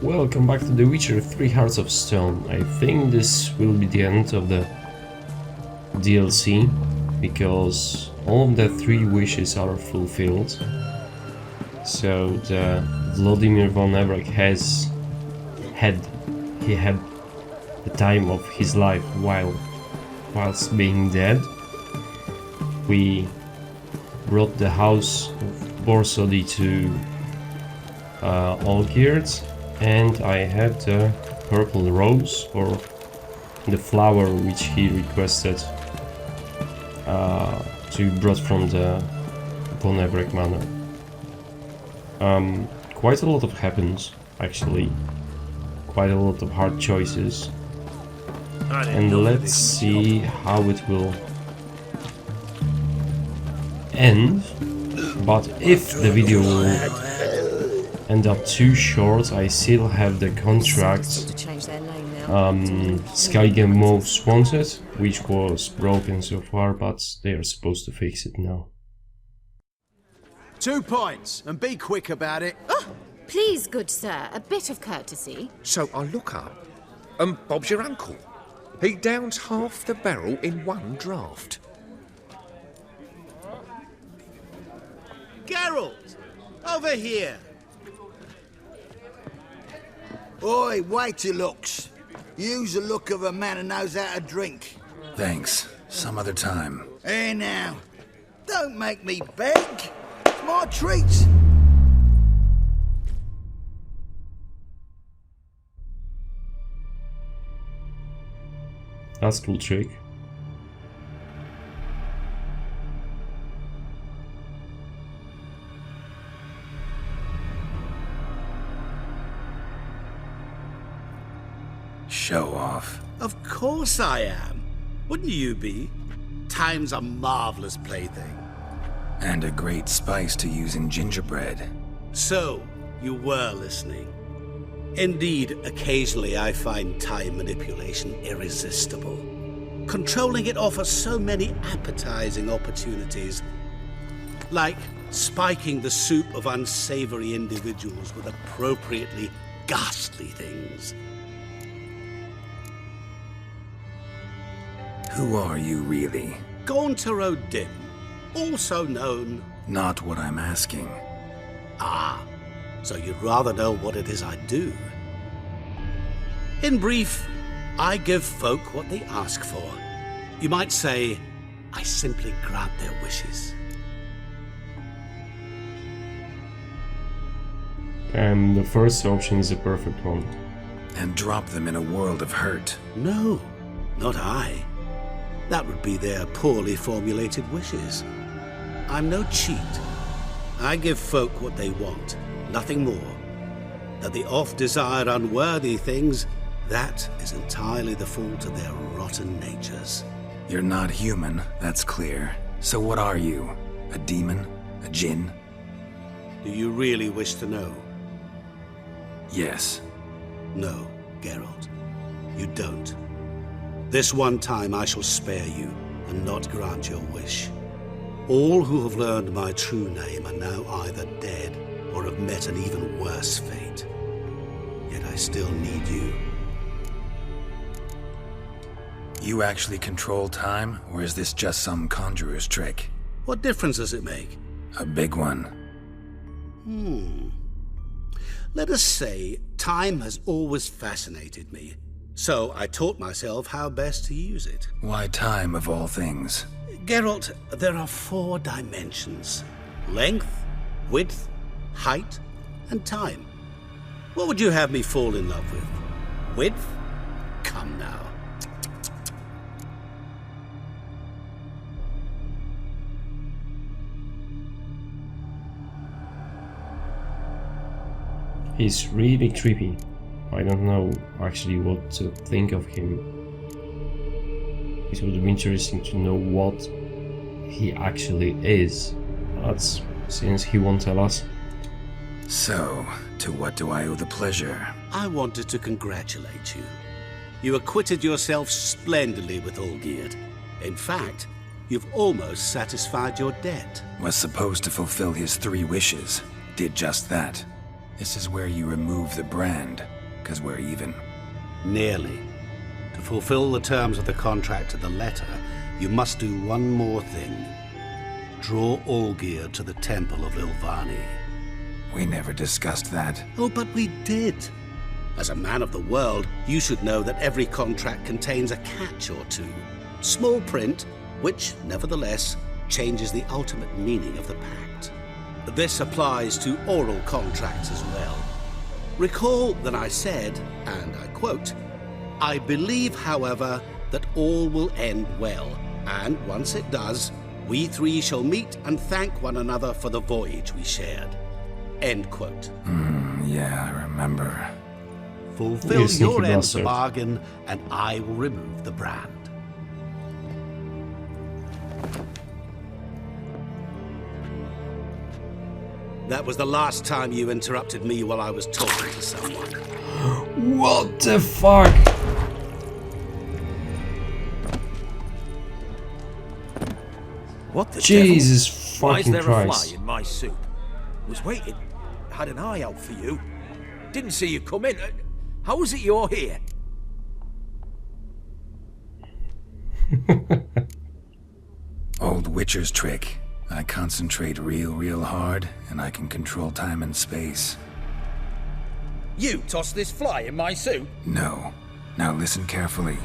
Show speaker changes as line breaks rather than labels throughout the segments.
Welcome back to The Witcher 3 Hearts of Stone. I think this will be the end of the DLC, because all of the 3 wishes are fulfilled. So the Vladimir von Everec had the time of his life whilst being dead. We brought the house of Borsodi to Olgierd, and I had the purple rose, or the flower which he requested to be brought from the von Everec manor. Quite a lot of happens, actually. Quite a lot of hard choices. And let's see how it will end. But if the video will end up too short, I still have the contract Skygame Most Wanted, which was broken so far, but they are supposed to fix it now.
2 points, and be quick about it.
Oh, please, good sir, a bit of courtesy.
So I look up, and Bob's your uncle. He downs half the barrel in one draught.
Geralt, over here.
Oi, wait your looks. Use the look of a man who knows how to drink.
Thanks. Some other time.
Here now. Don't make me beg. It's my treat.
That's a cool trick.
Show off.
Of course I am. Wouldn't you be? Time's a marvelous plaything.
And a great spice to use in gingerbread.
So, you were listening. Indeed, occasionally I find time manipulation irresistible. Controlling it offers so many appetizing opportunities. Like spiking the soup of unsavory individuals with appropriately ghastly things.
Who are you really?
Gaunter O'Dim, also known...
Not what I'm asking.
Ah, so you'd rather know what it is I do. In brief, I give folk what they ask for. You might say, I simply grant their wishes.
And the first option is a perfect one.
And drop them in a world of hurt.
No, not I. That would be their poorly formulated wishes. I'm no cheat. I give folk what they want, nothing more. That they oft desire unworthy things, that is entirely the fault of their rotten natures.
You're not human, that's clear. So what are you? A demon? A djinn?
Do you really wish to know?
Yes.
No, Geralt. You don't. This one time I shall spare you, and not grant your wish. All who have learned my true name are now either dead, or have met an even worse fate. Yet I still need you.
You actually control time, or is this just some conjurer's trick?
What difference does it make?
A big one.
Let us say, time has always fascinated me. So I taught myself how best to use it.
Why time of all things?
Geralt, there are 4 dimensions. Length, width, height, and time. What would you have me fall in love with? Width? Come now.
He's really creepy. I don't know actually what to think of him. It would be interesting to know what he actually is, but since he won't tell us.
So, to what do I owe the pleasure?
I wanted to congratulate you. You acquitted yourself splendidly with Olgierd. In fact, you've almost satisfied your debt.
Was supposed to fulfill his 3 wishes. Did just that. This is where you remove the brand, because we're even.
Nearly. To fulfill the terms of the contract to the letter, you must do one more thing. Draw Olgierd to the Temple of Lilvani.
We never discussed that.
Oh, but we did. As a man of the world, you should know that every contract contains a catch or two. Small print, which, nevertheless, changes the ultimate meaning of the pact. This applies to oral contracts as well. Recall that I said, and I quote, "I believe, however, that all will end well, and once it does, we three shall meet and thank one another for the voyage we shared." End quote.
Yeah, I remember.
Fulfill
You sneaky
your end of the
bastard.
bargain, and I will remove the brand. That was the last time you interrupted me while I was talking to someone.
What the fuck?
What the
Jesus
devil? Why is
fucking
there a
Christ.
fly in my soup? Was waiting. Had an eye out for you. Didn't see you come in. How is it you're here?
Old Witcher's trick. I concentrate real hard, and I can control time and space.
You tossed this fly in my soup?
No. Now listen carefully.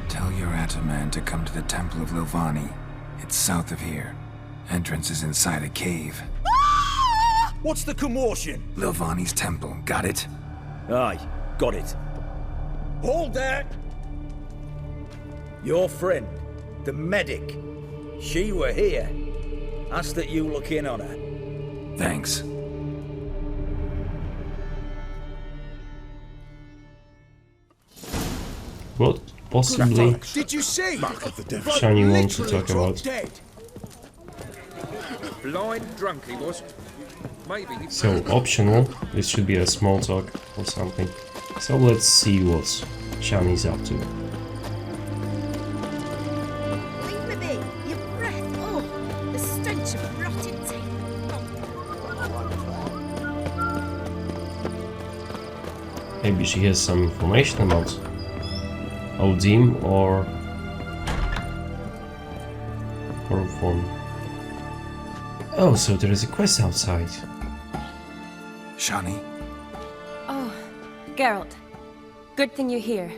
Tell your Ataman to come to the Temple of Lilvani. It's south of here. Entrance is inside a cave.
What's the commotion?
Lilvani's temple, got it?
Aye, got it. Hold there! Your friend, the medic. She were here. Ask that you look in on her.
Thanks.
What possibly
Did you see?
Shiny wants to talk about?
Dead.
Blind drunk he was. Maybe he...
So optional, this should be a small talk or something. So let's see what Shani's up to.
Leave me be. Your breath. Oh, the stench of rotted tape.
Maybe she has some information about Odim or Von. Oh, so there is a quest outside.
Shani?
Oh, Geralt. Good thing you're here.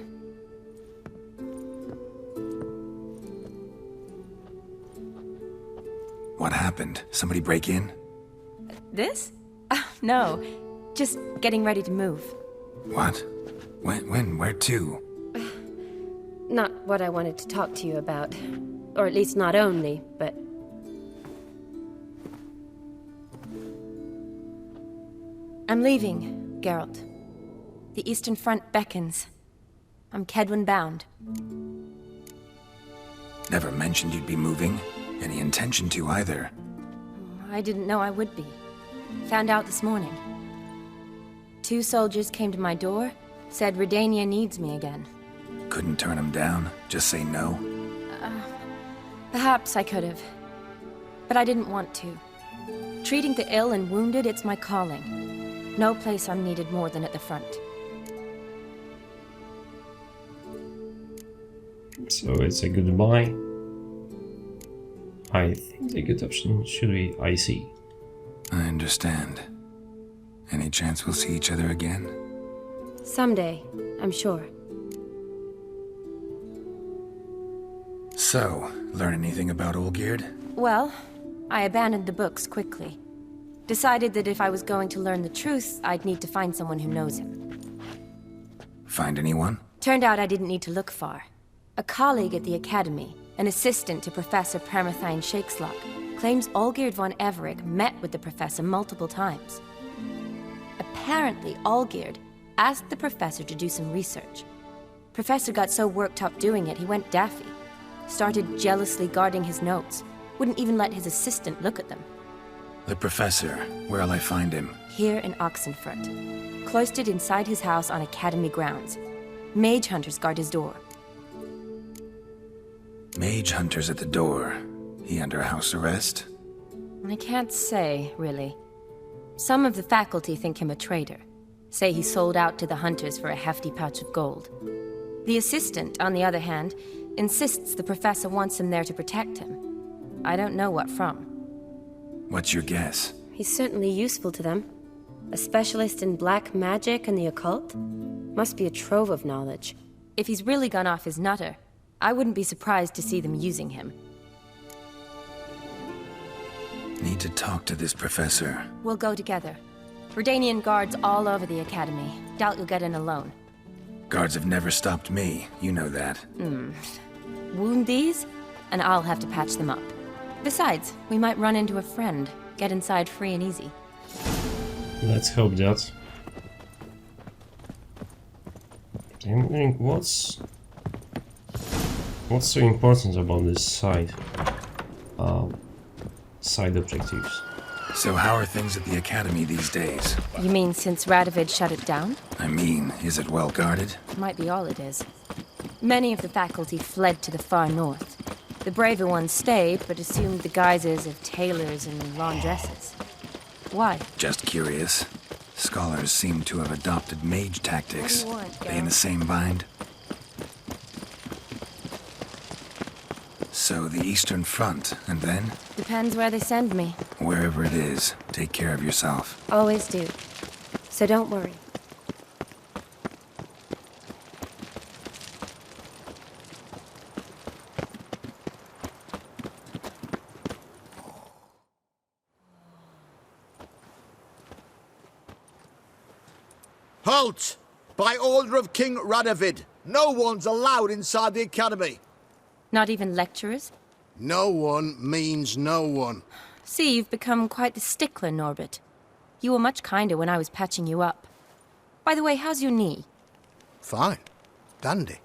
What happened? Somebody break in?
This? No. Just getting ready to move.
What? When? Where to?
Not what I wanted to talk to you about. Or at least not only, but... I'm leaving, Geralt. The Eastern Front beckons. I'm Kedwin bound.
Never mentioned you'd be moving. Any intention to either.
I didn't know I would be. Found out this morning. 2 soldiers came to my door, said Redania needs me again.
Couldn't turn him down? Just say no?
Perhaps I could have. But I didn't want to. Treating the ill and wounded, it's my calling. No place I'm needed more than at the front.
So it's a goodbye. I think the good option should be IC.
I understand. Any chance we'll see each other again?
Someday, I'm sure.
So, learn anything about Olgierd?
Well, I abandoned the books quickly. Decided that if I was going to learn the truth, I'd need to find someone who knows him.
Find anyone?
Turned out I didn't need to look far. A colleague at the Academy, an assistant to Professor Permathine Shakeslock, claims Olgierd von Everec met with the professor multiple times. Apparently, Olgierd asked the professor to do some research. Professor got so worked up doing it, he went daffy. Started jealously guarding his notes. Wouldn't even let his assistant look at them.
The professor. Where'll I find him?
Here in Oxenfurt. Cloistered inside his house on Academy grounds. Mage hunters guard his door.
Mage hunters at the door. He under house arrest?
I can't say, really. Some of the faculty think him a traitor. Say he sold out to the hunters for a hefty pouch of gold. The assistant, on the other hand, insists the professor wants him there to protect him. I don't know what from.
What's your guess?
He's certainly useful to them. A specialist in black magic and the occult? Must be a trove of knowledge. If he's really gone off his nutter, I wouldn't be surprised to see them using him.
Need to talk to this professor.
We'll go together. Redanian guards all over the academy. Doubt you'll get in alone.
Guards have never stopped me, you know that.
Wound these, and I'll have to patch them up. Besides, we might run into a friend. Get inside free and easy.
Let's hope that. I'm wondering what's so important about this side objectives.
So how are things at the academy these days?
You mean since Radovid shut it down?
I mean, is it well guarded?
Might be all it is. Many of the faculty fled to the far north. The braver ones stayed, but assumed the guises of tailors and laundresses. Why?
Just curious. Scholars seem to have adopted mage tactics.
What do you want,
They in the same bind? So the Eastern Front, and then?
Depends where they send me.
Wherever it is, take care of yourself.
Always do. So don't worry.
Halt! By order of King Radovid, no one's allowed inside the academy.
Not even lecturers?
No one means no one.
See, you've become quite the stickler, Norbert. You were much kinder when I was patching you up. By the way, how's your knee?
Fine. Dandy.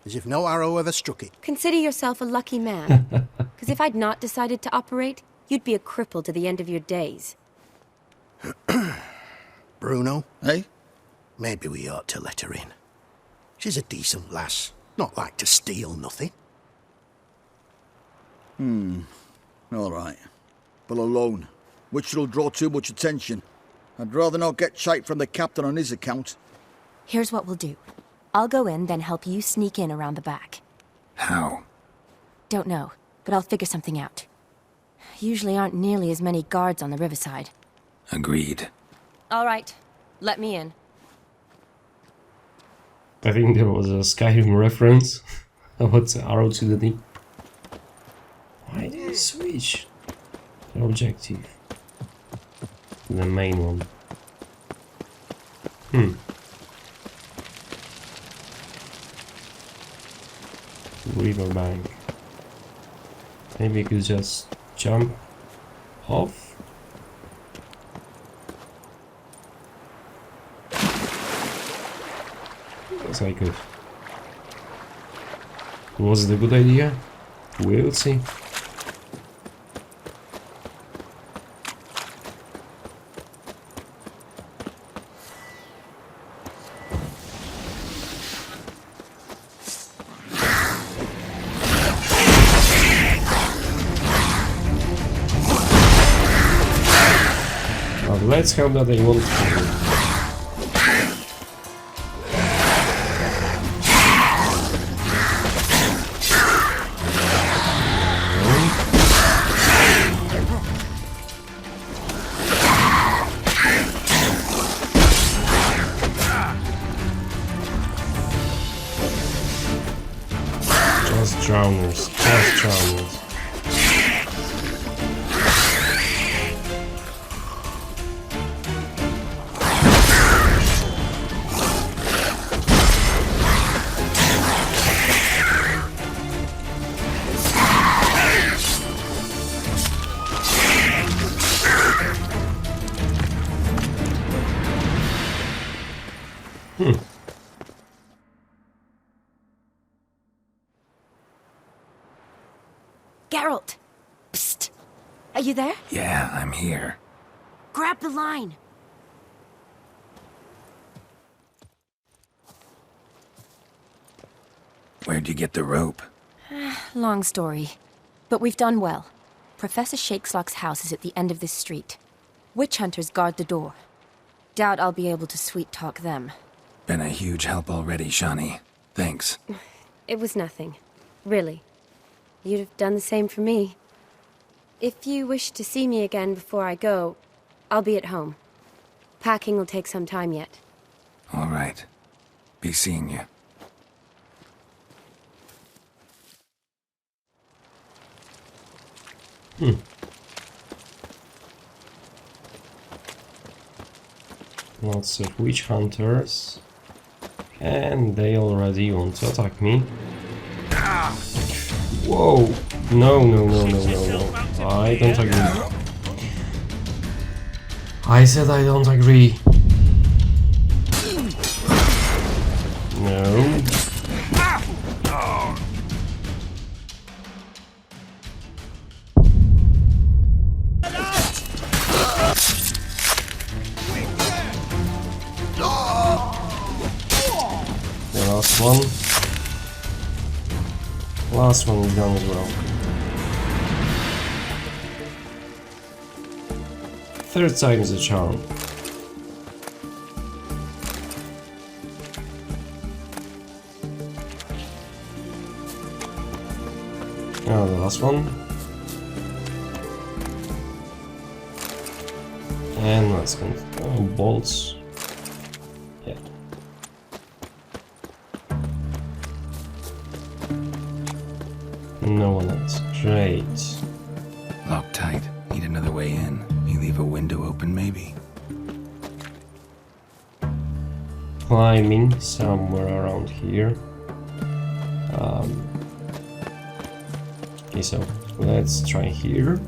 As if no arrow ever struck it.
Consider yourself a lucky man. Because if I'd not decided to operate, you'd be a cripple to the end of your days.
Bruno, eh? Maybe we ought to let her in. She's a decent lass. Not like to steal nothing.
All right. But alone, which will draw too much attention. I'd rather not get shite from the captain on his account.
Here's what we'll do. I'll go in, then help you sneak in around the back.
How?
Don't know, but I'll figure something out. Usually aren't nearly as many guards on the riverside.
Agreed.
All right, let me in.
I think there was a Skyrim reference about arrow to the knee. Why did you switch the objective to the main one? Riverbank. Maybe you could just jump off. Yes, I could. Was it a good idea? We'll see. Let's hope that they won't. Just drowners, just drowners.
Geralt! Psst! Are you there?
Yeah, I'm here.
Grab the line!
Where'd you get the rope?
Long story. But we've done well. Professor Shakeslock's house is at the end of this street. Witch hunters guard the door. Doubt I'll be able to sweet-talk them.
Been a huge help already, Shani. Thanks.
It was nothing. Really. You'd have done the same for me. If you wish to see me again before I go, I'll be at home. Packing will take some time yet.
All right. Be seeing you.
Lots of witch hunters. And they already want to attack me. Whoa! No. I don't agree. I said I don't agree. No. The last one. Last one is done as well. Third time is a charm. Now the last one. And let's go. Oh, bolts. Yeah. No one else. Great.
Locked tight. Need another way in. You leave a window open, maybe?
Climbing somewhere around here. Okay, so let's try here.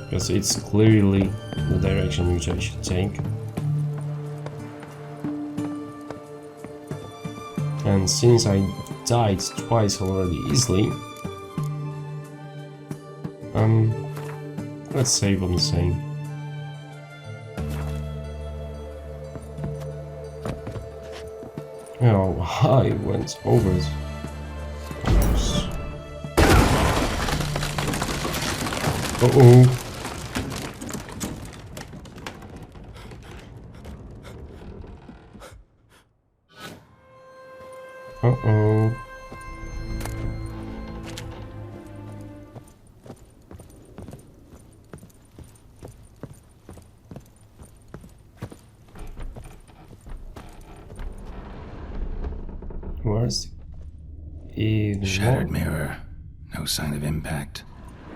Because it's clearly the direction which I should take. And since I died twice already easily, let's save on the same. Oh, I went over it. Uh-oh. Uh-oh. Where's the
Shattered mirror. No sign of impact.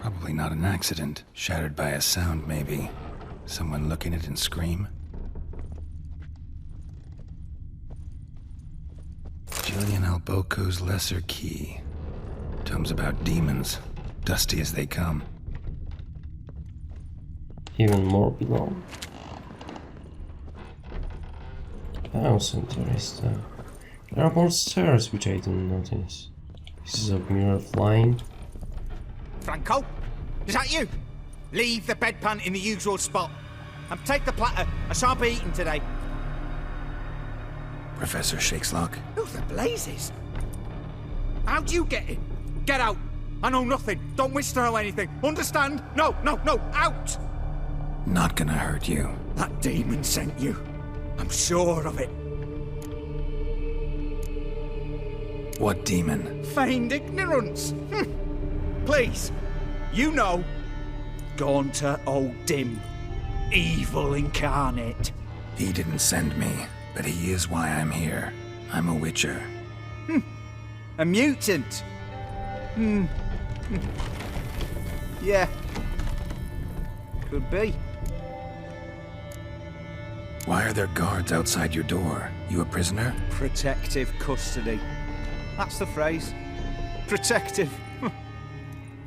Probably not an accident. Shattered by a sound, maybe. Someone look in it and scream. Julian Alboco's Lesser Key. Tomes about demons. Dusty as they come.
Even more below. House interesting. There are more stairs which I didn't notice. Pieces of mirror flying.
Franco? Is that you? Leave the bedpan in the usual spot. And take the platter. I shan't be eating today.
Professor Shakeslock?
Who the blazes? How'd you get in? Get out. I know nothing. Don't wish to know anything. Understand? No, out!
Not gonna hurt you.
That demon sent you. I'm sure of it.
What demon?
Feigned ignorance. Please, you know. Gaunter Old Dim. Evil incarnate.
He didn't send me, but he is why I'm here. I'm a witcher.
A mutant. Yeah. Could be.
Why are there guards outside your door? You a prisoner?
Protective custody. That's the phrase. Protective.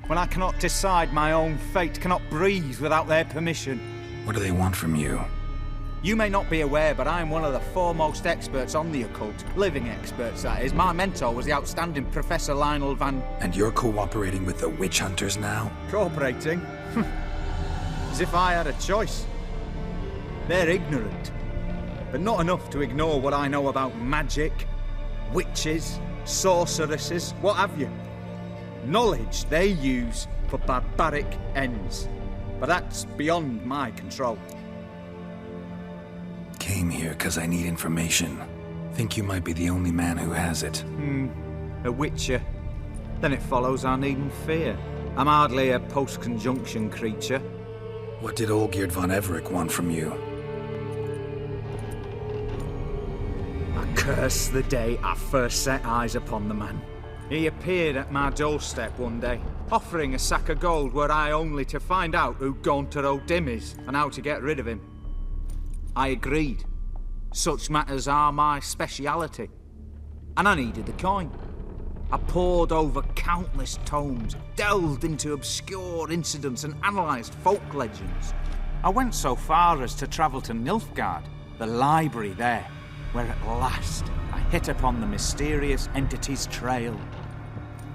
When I cannot decide my own fate, cannot breathe without their permission.
What do they want from you?
You may not be aware, but I am one of the foremost experts on the occult. Living experts, that is. My mentor was the outstanding Professor Lionel Van...
And you're cooperating with the witch hunters now?
Cooperating? As if I had a choice. They're ignorant, but not enough to ignore what I know about magic, witches, sorceresses, what have you. Knowledge they use for barbaric ends. but that's beyond my control.
Came here because I need information. Think you might be the only man who has it.
A witcher. Then it follows I needn't fear. I'm hardly a post-conjunction creature.
What did Olgierd von Everec want from you?
I curse the day I first set eyes upon the man. He appeared at my doorstep one day, offering a sack of gold were I only to find out who Gaunter O'Dim is and how to get rid of him. I agreed. Such matters are my speciality. And I needed the coin. I pored over countless tomes, delved into obscure incidents and analysed folk legends. I went so far as to travel to Nilfgaard, the library there, where at last I hit upon the mysterious entity's trail.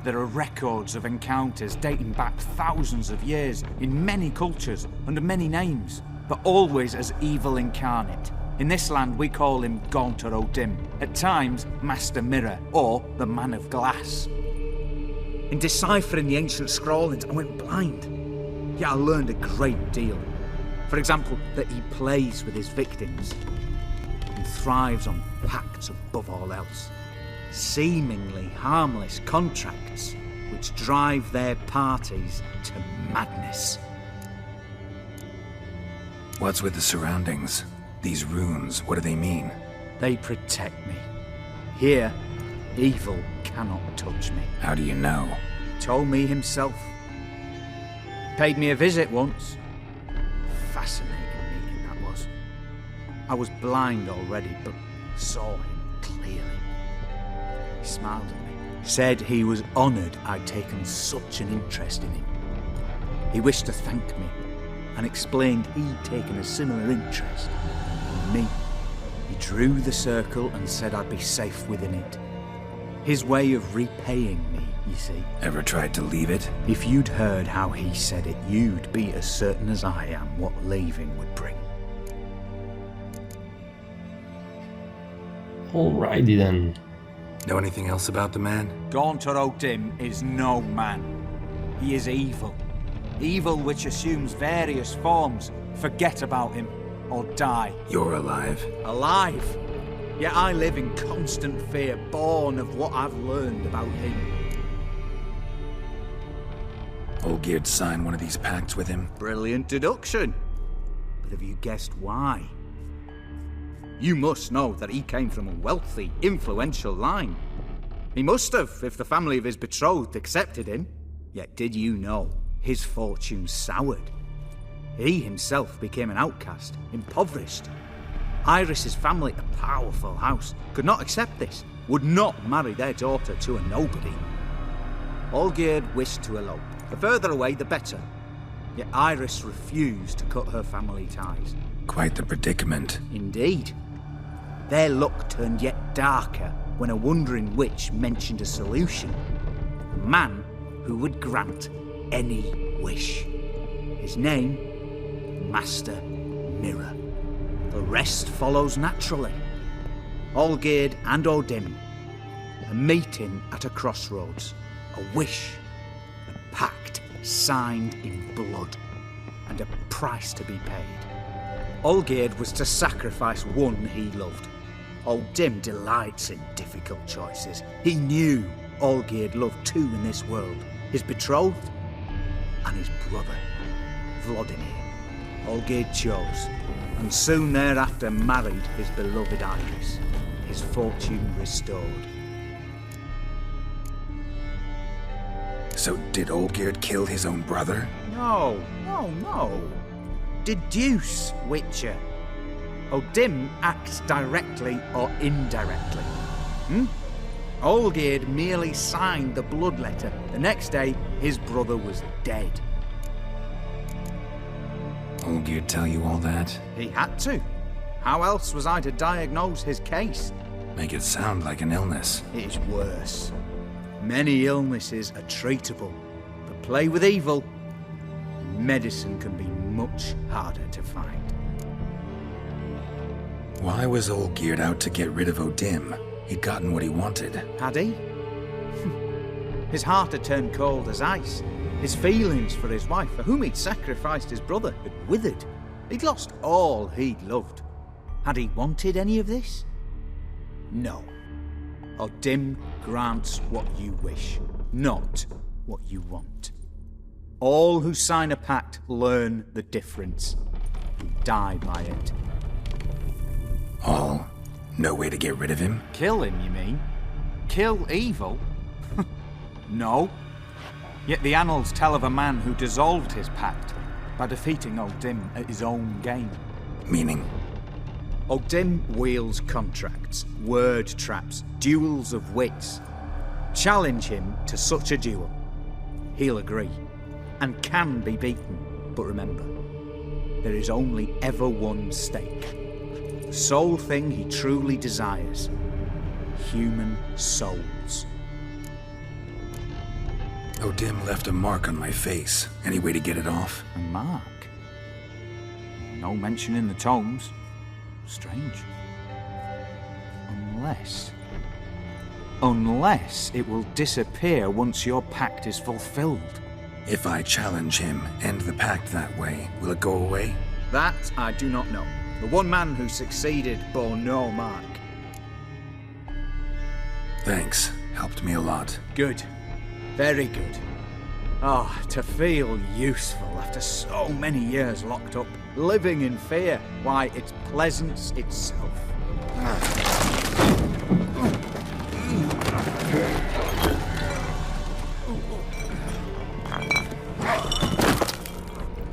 There are records of encounters dating back thousands of years in many cultures under many names, but always as evil incarnate. In this land we call him Gaunter O'Dim, at times Master Mirror or the Man of Glass. In deciphering the ancient scrawlings I went blind, yet I learned a great deal. For example, that he plays with his victims and thrives on pacts above all else. Seemingly harmless contracts which drive their parties to madness.
What's with the surroundings? These runes, what do they mean?
They protect me. Here, evil cannot touch me.
How do you know?
He told me himself. Paid me a visit once. Fascinating meeting that was. I was blind already, but saw him clearly. He smiled at me. Said he was honoured I'd taken such an interest in him. He wished to thank me and explained he'd taken a similar interest in me. He drew the circle and said I'd be safe within it. His way of repaying me, you see.
Ever tried to leave it?
If you'd heard how he said it, you'd be as certain as I am what leaving would bring.
Alrighty then.
Know anything else about the man?
Gaunter O'Dim is no man. He is evil. Evil which assumes various forms. Forget about him, or die.
You're alive.
Alive? Yet I live in constant fear, born of what I've learned about him.
Olgierd signed one of these pacts with him?
Brilliant deduction. But have you guessed why? You must know that he came from a wealthy, influential line. He must have, if the family of his betrothed accepted him. Yet did you know his fortune soured? He himself became an outcast, impoverished. Iris's family, a powerful house, could not accept this, would not marry their daughter to a nobody. Olgierd wished to elope. The further away, the better. Yet Iris refused to cut her family ties.
Quite the predicament.
Indeed. Their luck turned yet darker when a wandering witch mentioned a solution. A man who would grant any wish. His name, Master Mirror. The rest follows naturally. Olgierd and O'Dim, a meeting at a crossroads, a wish, a pact signed in blood, and a price to be paid. Olgierd was to sacrifice one he loved. O'Dim delights in difficult choices. He knew Olgierd loved two in this world, his betrothed and his brother, Vladimir. Olgierd chose, and soon thereafter married his beloved Iris, his fortune restored.
So did Olgierd kill his own brother?
No. Deduce, Witcher. O'Dim acts directly or indirectly. Olgierd merely signed the blood letter. The next day, his brother was dead.
Olgierd tell you all that?
He had to. How else was I to diagnose his case?
Make it sound like an illness.
It is worse. Many illnesses are treatable, but play with evil, medicine can be much harder to find.
Why was Olgierd out to get rid of O'Dim? He'd gotten what he wanted.
Had he? His heart had turned cold as ice. His feelings for his wife, for whom he'd sacrificed his brother, had withered. He'd lost all he'd loved. Had he wanted any of this? No. O'Dim grants what you wish, not what you want. All who sign a pact learn the difference and die by it.
All? No way to get rid of him?
Kill him, you mean? Kill evil? No. Yet the annals tell of a man who dissolved his pact by defeating O'Dim at his own game.
Meaning?
O'Dim wields contracts, word traps, duels of wits. Challenge him to such a duel. He'll agree, and can be beaten. But remember, there is only ever one stake. The sole thing he truly desires. Human souls.
O'Dim left a mark on my face. Any way to get it off?
A mark? No mention in the tomes. Strange. Unless it will disappear once your pact is fulfilled.
If I challenge him, end the pact that way, will it go away?
That I do not know. The one man who succeeded bore no mark.
Thanks. Helped me a lot.
Good. Very good. Oh, to feel useful after so many years locked up, living in fear. Why, it's pleasance itself.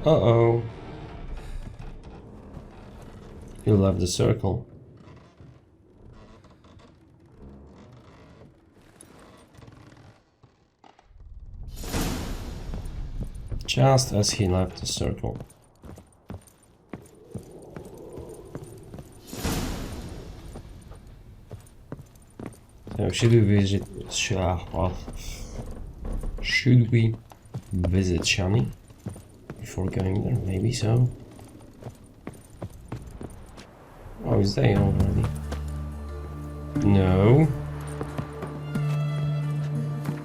Uh-oh. You left the circle. Just as he left the circle. So should we visit Shani before going there? Maybe so. Oh, is they already? No.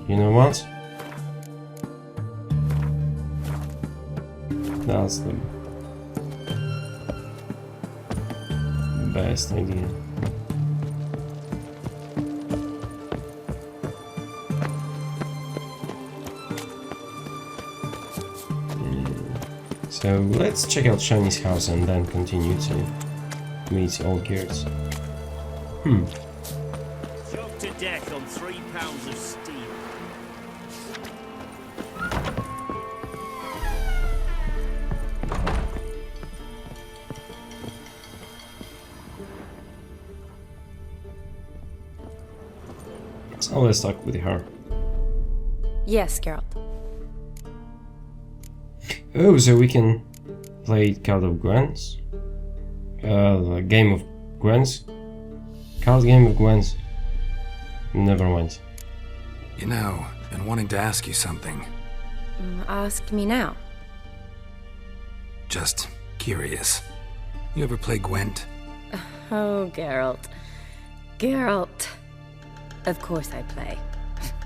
You know what? That's the best idea. So let's check out Shani's house and then continue to meet all gears.
Choked to death on 3 pounds of steel.
So let's talk with her.
Yes, Geralt.
Oh, so we can play Card of Gwens? The Game of Gwens? Card Game of Gwens. Never mind.
You know, been wanting to ask you something.
Ask me now.
Just curious. You ever play Gwent?
Oh, Geralt. Geralt. Of course I play.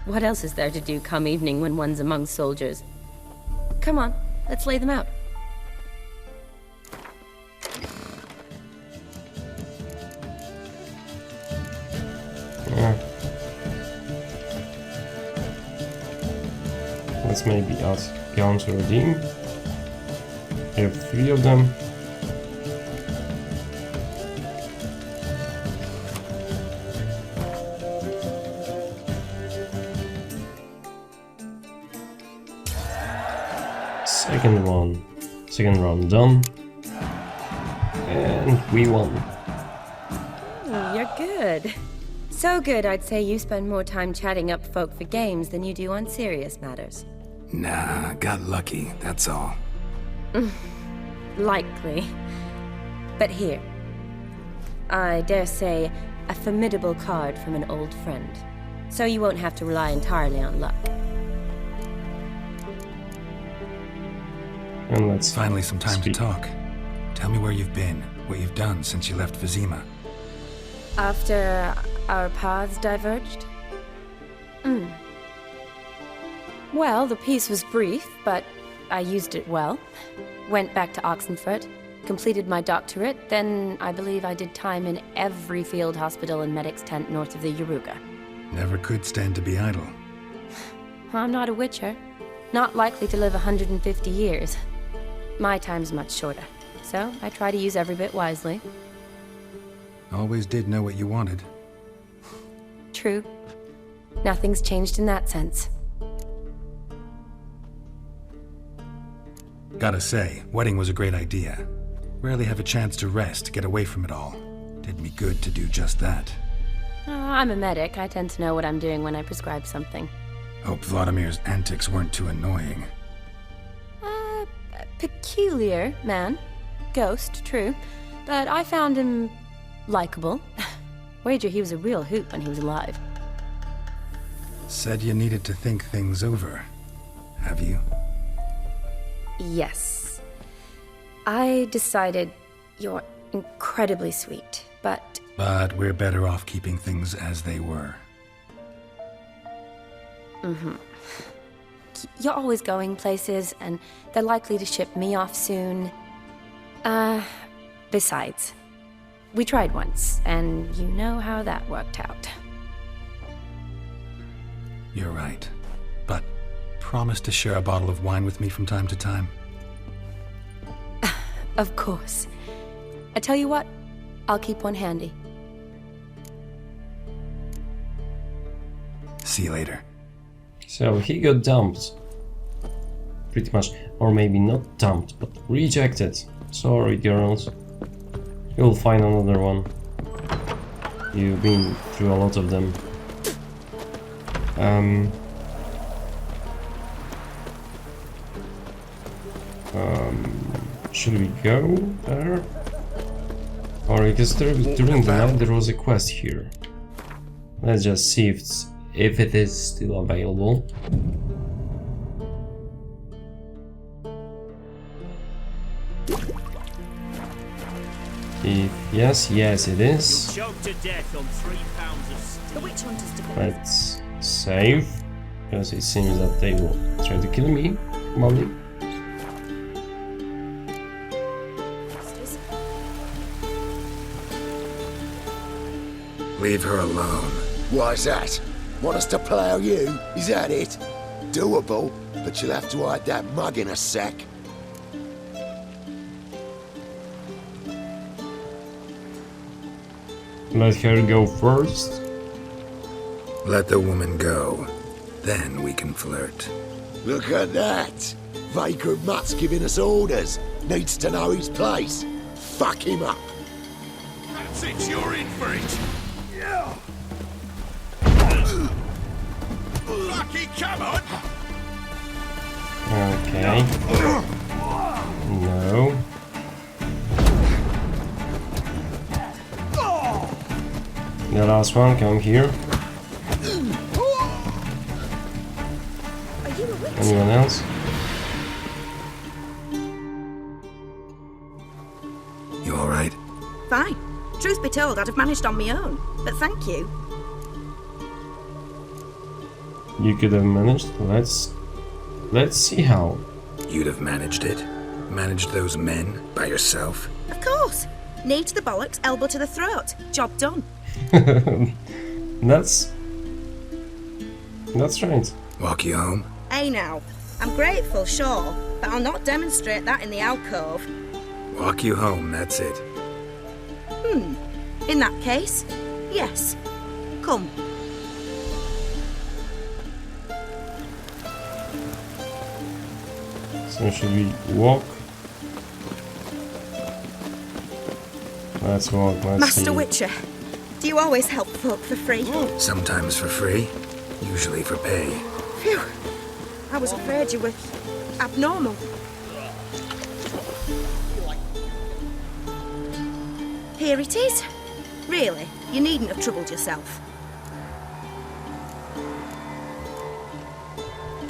What else is there to do come evening when one's among soldiers? Come on, let's lay them out.
Yeah. Let's maybe ask Jan to redeem. I have 3 of them. Second round done. And we won.
You're good. So good, I'd say you spend more time chatting up folk for games than you do on serious matters.
Nah, got lucky, that's all.
Likely. But here. I dare say, a formidable card from an old friend. So you won't have to rely entirely on luck.
And let's
finally some time
speak.
to talk. Tell me where you've been, what you've done since you left Vizima.
After our paths diverged? Well, the peace was brief, but I used it well. Went back to Oxenfurt, completed my doctorate, then I believe I did time in every field hospital and medic's tent north of the Yaruga.
Never could stand to be idle.
I'm not a witcher. Not likely to live 150 years. My time's much shorter, so I try to use every bit wisely.
Always did know what you wanted.
True. Nothing's changed in that sense.
Gotta say, wedding was a great idea. Rarely have a chance to rest, get away from it all. Did me good to do just that.
I'm a medic. I tend to know what I'm doing when I prescribe something.
Hope Vladimir's antics weren't too annoying.
Peculiar man. Ghost, true. But I found him likable. Wager he was a real hoot when he was alive.
Said you needed to think things over. Have you?
Yes. I decided you're incredibly sweet, but...
But we're better off keeping things as they were.
Mm-hmm. You're always going places, and they're likely to ship me off soon. Besides, we tried once, and you know how that worked out.
You're right. But promise to share a bottle of wine with me from time to time?
Of course. I tell you what, I'll keep one handy.
See you later.
So he got dumped. Pretty much. Or maybe not dumped, but rejected. Sorry, girls. You'll find another one. You've been through a lot of them. Should we go there? Or because during the night there was a quest here. Let's just see if it is still available. If yes, it is.
Choked to death on 3 pounds of steel.
The witch hunters to go.
Let's save, because it seems that they will try to kill me, probably.
Leave her alone.
Why's that? Want us to plough you? Is that it? Doable, but you'll have to hide that mug in a sec.
Let her go first.
Let the woman go. Then we can flirt.
Look at that! Vagrant Mutt's giving us orders. Needs to know his place. Fuck him up.
That's it, you're in for it. Yeah. Lucky, come on.
Okay. No. The last one, come here.
Are you a witch?
Anyone else?
You alright?
Fine. Truth be told, I'd have managed on my own. But thank you.
You could have managed. Let's see how.
You'd have managed it? Managed those men by yourself?
Of course. Knee to the bollocks, elbow to the throat. Job done.
That's right.
Walk you home?
Hey now. I'm grateful, sure, but I'll not demonstrate that in the alcove.
Walk you home, that's it.
In that case, yes. Come.
So should we walk? Let's walk. Let's
Master
see.
Witcher, do you always help folk for free?
Sometimes for free, usually for pay.
Phew. I was afraid you were abnormal. Here it is. Really, you needn't have troubled yourself.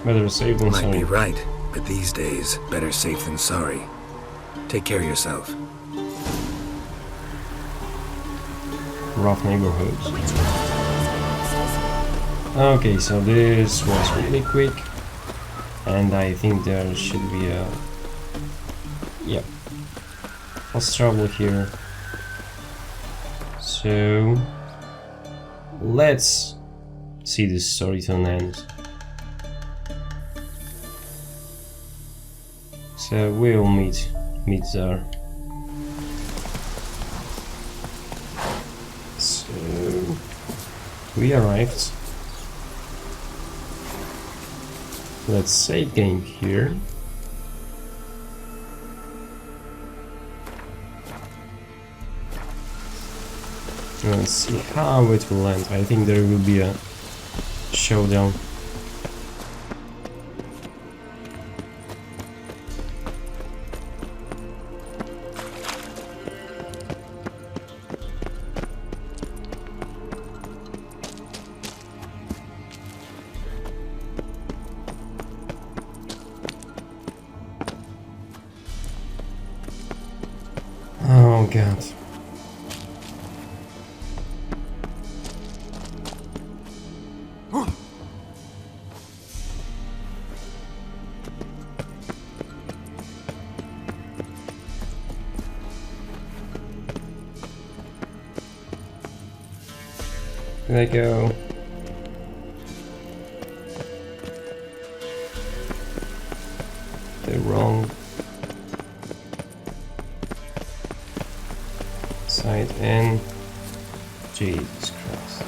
Better safe than
Might
sorry.
be right, but these days, better safe than sorry. Take care of yourself.
Rough neighborhoods. Okay, so this was really quick. And I think there should be a... Yep. What's trouble here? So... let's see this story to an end. So we'll meet there. So we arrived. Let's save game here. Let's see how it will end. I think there will be a showdown. Oh god. There I go. The wrong side in. Jesus Christ.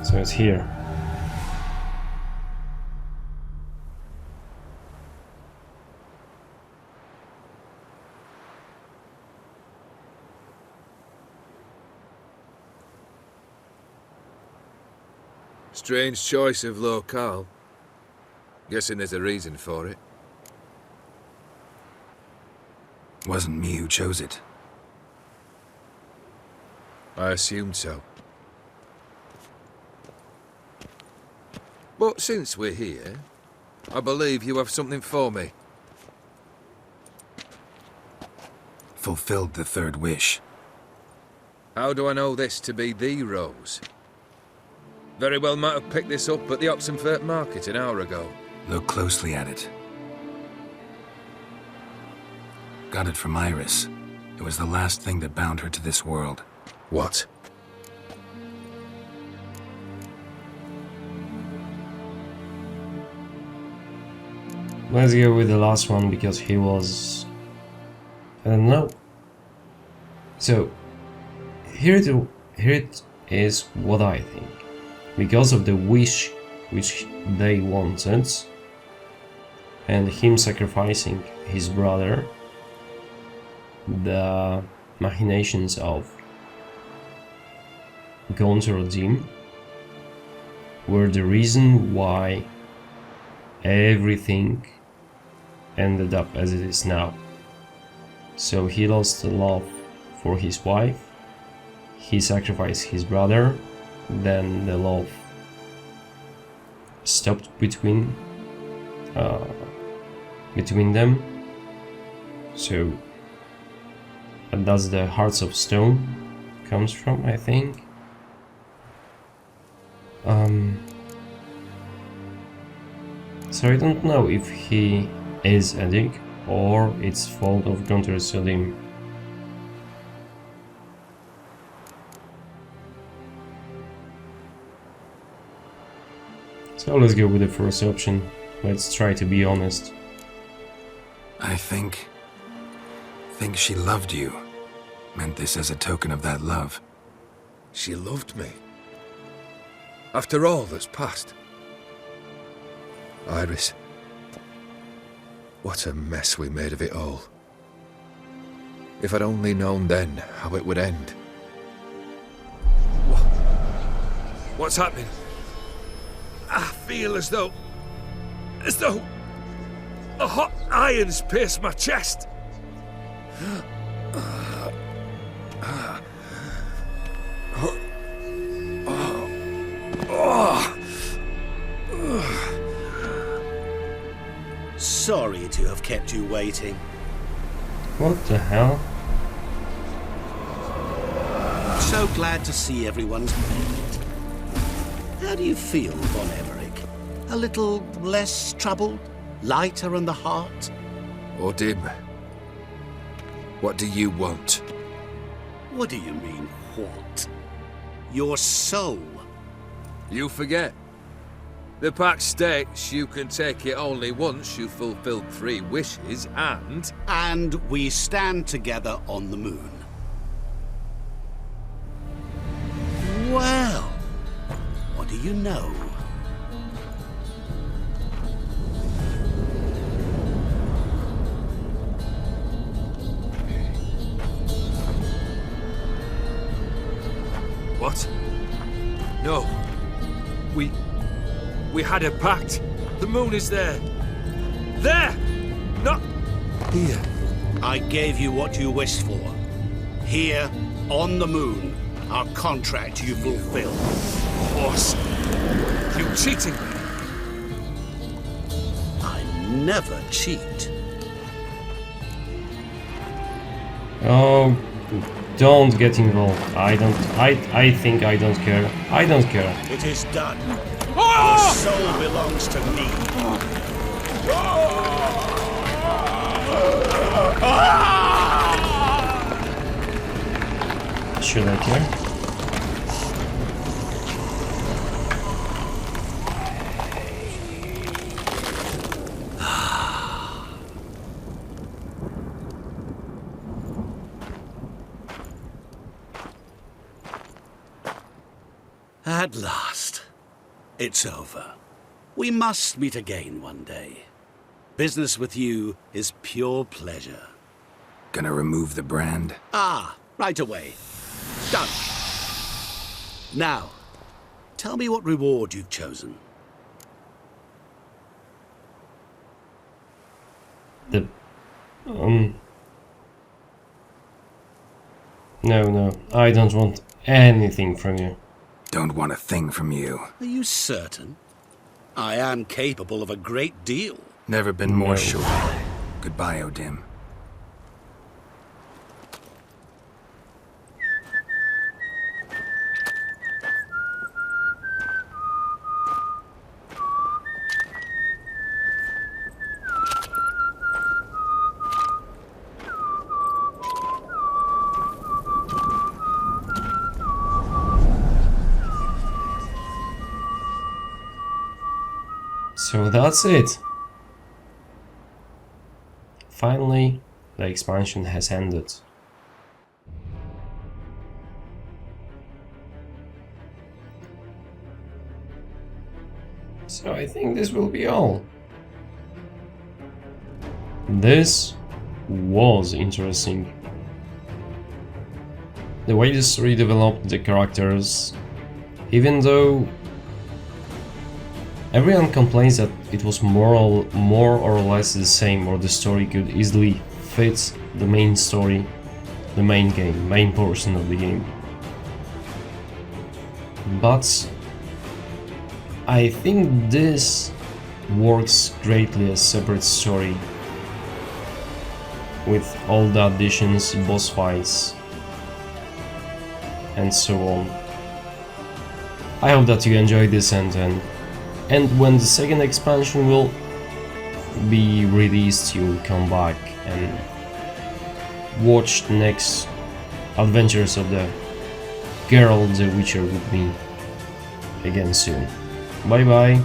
So it's here.
Strange choice of locale. Guessing there's a reason for it.
Wasn't me who chose it.
I assumed so. But since we're here, I believe you have something for me.
Fulfilled the third wish.
How do I know this to be the rose? Very well might have picked this up at the Oxenfurt market an hour ago.
Look closely at it. Got it from Iris. It was the last thing that bound her to this world.
What?
Let's go with the last one because he was... I don't know. So, here it is what I think. Because of the wish which they wanted, and him sacrificing his brother, the machinations of Gonzorodim were the reason why everything ended up as it is now. So he lost the love for his wife, he sacrificed his brother, then the love stopped between them. So and that's the Hearts of Stone comes from, I think. So I don't know if he is a dick or it's fault of Gonzorodim. So let's go with the first option. Let's try to be honest.
I think she loved you. Meant this as a token of that love.
She loved me. After all that's passed. Iris. What a mess we made of it all. If I'd only known then how it would end. What's happening? I feel as though a hot iron's pierced my chest.
Sorry to have kept you waiting.
What the hell?
So glad to see everyone's made it. How do you feel, Von Everett? A little less troubled? Lighter in the heart?
Odim, what do you want?
What do you mean, what? Your soul.
You forget. The pact states you can take it only once you've fulfilled 3 wishes, and...
And we stand together on the moon. Well, what do you know?
What? No. We had a pact. The moon is there. There! Not here.
I gave you what you wished for. Here, on the moon, our contract you fulfilled.
Boss, you cheating me.
I never cheat.
Oh, don't get involved. I think I don't care. I don't care.
It is done. Your soul belongs to me.
Should I care?
At last. It's over. We must meet again one day. Business with you is pure pleasure.
Gonna remove the brand?
Ah, right away. Done. Now, tell me what reward you've chosen.
No, I don't want anything from you.
Don't want a thing from you.
Are you certain? I am capable of a great deal.
Never been more sure. Goodbye, Odim.
So that's it. Finally, the expansion has ended. So I think this will be all. This was interesting. The way the story developed the characters, even though everyone complains that it was more or less the same, or the story could easily fit the main story, the main game, main portion of the game. But I think this works greatly as a separate story, with all the additions, boss fights, and so on. I hope that you enjoyed this, and when the second expansion will be released, you'll come back and watch the next adventures of the Geralt the Witcher with me again soon. Bye bye.